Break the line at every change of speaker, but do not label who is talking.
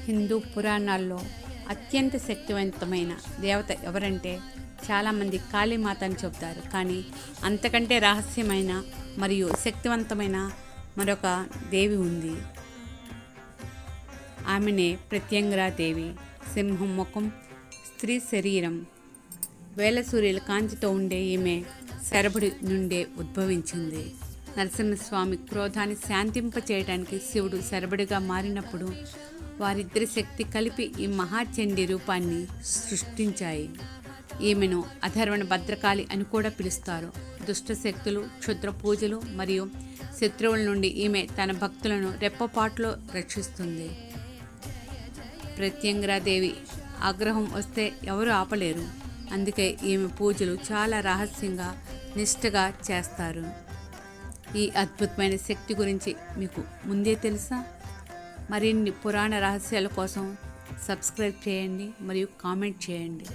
హిందూ పురాణాల్లో అత్యంత శక్తివంతమైన దేవత ఎవరంటే చాలామంది కాళీమాత అని చెబుతారు. కానీ అంతకంటే రహస్యమైన మరియు శక్తివంతమైన మరొక దేవి ఉంది. ఆమెనే ప్రత్యంగిరా దేవి. సింహం ముఖం, స్త్రీ శరీరం, వేల సూర్యుల కాంతితో ఉండే ఈమె శరభుడి నుండే ఉద్భవించింది. నరసింహస్వామి క్రోధాన్ని శాంతింపచేయడానికి శివుడు శరభుడిగా మారినప్పుడు వారిద్దరి శక్తి కలిపి ఈ మహాచండీ రూపాన్ని సృష్టించాయి. ఈమెను అధర్వణ భద్రకాళి అని కూడా పిలుస్తారు. దుష్ట శక్తులు, క్షుద్ర పూజలు మరియు శత్రువుల నుండి ఈమె తన భక్తులను రెప్పపాటులో రక్షిస్తుంది. ప్రత్యంగిరాదేవి ఆగ్రహం వస్తే ఎవరు ఆపలేరు. అందుకే ఈమె పూజలు చాలా రహస్యంగా, నిష్ఠగా చేస్తారు. ఈ అద్భుతమైన శక్తి గురించి మీకు ముందే తెలుసా? మరిన్ని పురాణ రహస్యాల కోసం సబ్స్క్రైబ్ చేయండి మరియు కామెంట్ చేయండి.